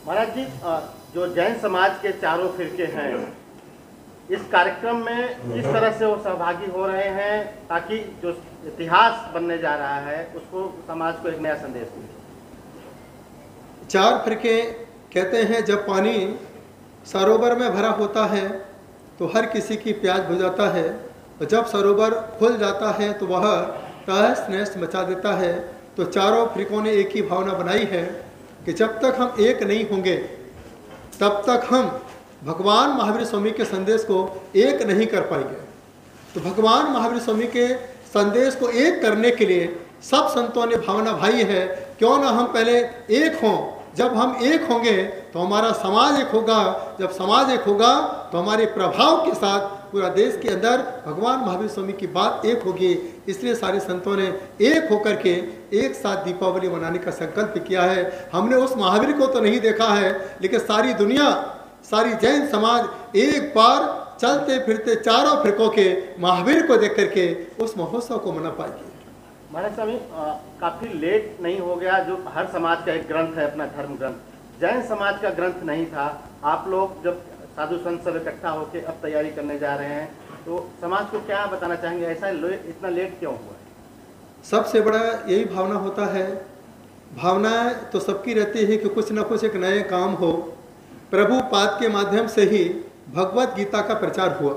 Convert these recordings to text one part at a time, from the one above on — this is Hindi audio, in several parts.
महाराज जी, जो जैन समाज के चारों फिरके हैं, इस कार्यक्रम में किस तरह से वो सहभागी हो रहे हैं ताकि जो इतिहास बनने जा रहा है उसको समाज को एक नया संदेश मिले? चार फिरके कहते हैं जब पानी सरोवर में भरा होता है तो हर किसी की प्यास बुझाता है, और जब सरोवर खुल जाता है तो वह तहस नहस मचा देता है। तो चारों फिरकों ने एक ही भावना बनाई है कि जब तक हम एक नहीं होंगे तब तक हम भगवान महावीर स्वामी के संदेश को एक नहीं कर पाएंगे। तो भगवान महावीर स्वामी के संदेश को एक करने के लिए सब संतों ने भावना भाई है, क्यों ना हम पहले एक हों। जब हम एक होंगे तो हमारा समाज एक होगा, जब समाज एक होगा तो हमारे प्रभाव के साथ पूरा देश के अंदर भगवान महावीर स्वामी की बात एक होगी। इसलिए सारे संतों ने एक होकर के एक साथ दीपावली मनाने का संकल्प किया है। हमने उस महावीर को तो नहीं देखा है, लेकिन सारी दुनिया, सारी जैन समाज एक बार चलते फिरते चारों फिरकों के महावीर को देख करके उस महोत्सव को मना पाएगी। महाराज स्वामी, काफी लेट नहीं हो गया? जो हर समाज का एक ग्रंथ है, अपना धर्म ग्रंथ, जैन समाज का ग्रंथ नहीं था। आप लोग जब साधु संत सब इकट्ठा होकर अब तैयारी करने जा रहे हैं तो समाज को क्या बताना चाहेंगे? ऐसा इतना लेट क्यों हुआ है? सबसे बड़ा यही भावना होता है। भावनाएं तो सबकी रहती है कि कुछ ना कुछ एक नए काम हो। प्रभुपाद के माध्यम से ही भगवत गीता का प्रचार हुआ।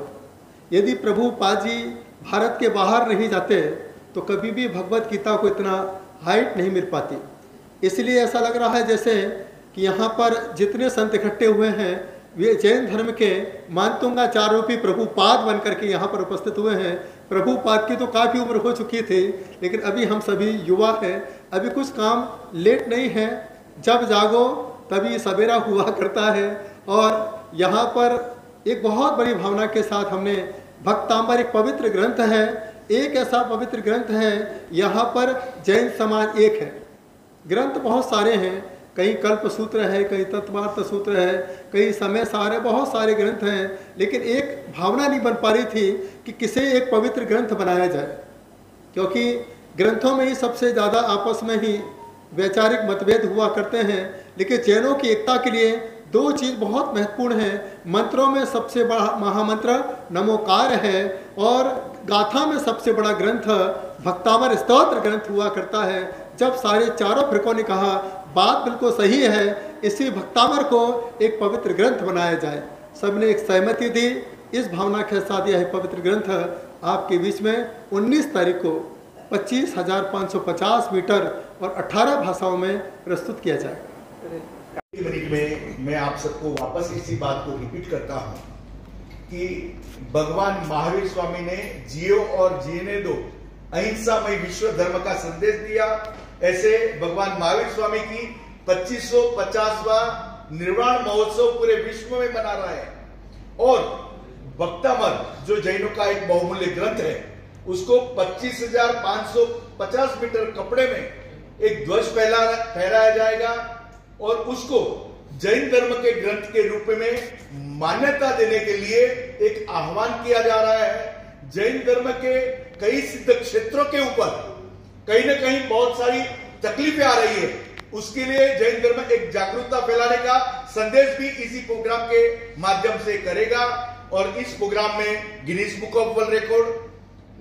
यदि प्रभुपाद जी भारत के बाहर नहीं जाते तो कभी भी भगवत गीता को इतना हाइट नहीं मिल पाती। इसलिए ऐसा लग रहा है जैसे कि यहाँ पर जितने संत इकट्ठे हुए हैं वे जैन धर्म के मानतुंगाचार्यों प्रभुपाद बन करके यहाँ पर उपस्थित हुए हैं। प्रभुपाद की तो काफ़ी उम्र हो चुकी थी, लेकिन अभी हम सभी युवा हैं। अभी कुछ काम लेट नहीं है, जब जागो तभी सवेरा हुआ करता है। और यहाँ पर एक बहुत बड़ी भावना के साथ हमने भक्तांबर, एक पवित्र ग्रंथ है, एक ऐसा पवित्र ग्रंथ है, यहाँ पर जैन समाज एक है। ग्रंथ बहुत सारे हैं, कहीं कल्प सूत्र है, कहीं तत्वार्थ सूत्र है, कहीं समय सारे, बहुत सारे ग्रंथ हैं, लेकिन एक भावना नहीं बन पा रही थी कि किसे एक पवित्र ग्रंथ बनाया जाए, क्योंकि ग्रंथों में ही सबसे ज़्यादा आपस में ही वैचारिक मतभेद हुआ करते हैं। लेकिन जैनों की एकता के लिए दो चीज़ बहुत महत्वपूर्ण है। मंत्रों में सबसे बड़ा महामंत्र नमोकार है, और गाथा में सबसे बड़ा ग्रंथ भक्तामर स्तोत्र ग्रंथ हुआ करता है। जब सारे चारों फिरकों ने कहा बात बिल्कुल सही है, इसी भक्तामर को एक पवित्र ग्रंथ बनाया जाए, सबने एक सहमति दी। इस भावना के साथ यह पवित्र ग्रंथ आपके बीच में 19 तारीख को 25,550 मीटर और 18 भाषाओं में प्रस्तुत किया जाएगा। मिनट में मैं आप सबको वापस इसी बात को रिपीट करता हूं कि भगवान महावीर स्वामी ने जियो और जीने दो अहिंसामय विश्व धर्म का संदेश दिया। ऐसे भगवान महावीर स्वामी की 2550वां निर्वाण महोत्सव पूरे विश्व में मना रहा है। और भक्तामर जो जैनों का एक बहुमूल्य ग्रंथ है, उसको 25,550 मीटर कपड़े में एक ध्वज फहराया जाएगा और उसको जैन धर्म के ग्रंथ के रूप में मान्यता देने के लिए एक आह्वान किया जा रहा है। जैन धर्म के कई सिद्ध क्षेत्रों के ऊपर कहीं ना कहीं बहुत सारी तकलीफें आ रही है, उसके लिए जैन धर्म एक जागरूकता फैलाने का संदेश भी इसी प्रोग्राम के माध्यम से करेगा। और इस प्रोग्राम में Guinness book of world record,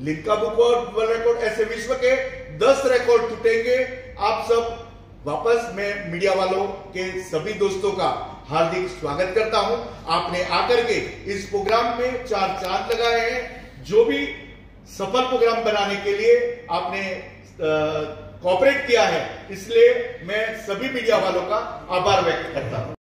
Limca book of world record, ऐसे विश्व के 10 रिकॉर्ड टूटेंगे। आप सब वापस मैं मीडिया वालों के सभी दोस्तों का हार्दिक स्वागत करता हूं। आपने आकर के इस प्रोग्राम में 4 चांद लगाए हैं। जो भी सफल प्रोग्राम बनाने के लिए आपने कोऑपरेट किया है, इसलिए मैं सभी मीडिया वालों का आभार व्यक्त करता हूं।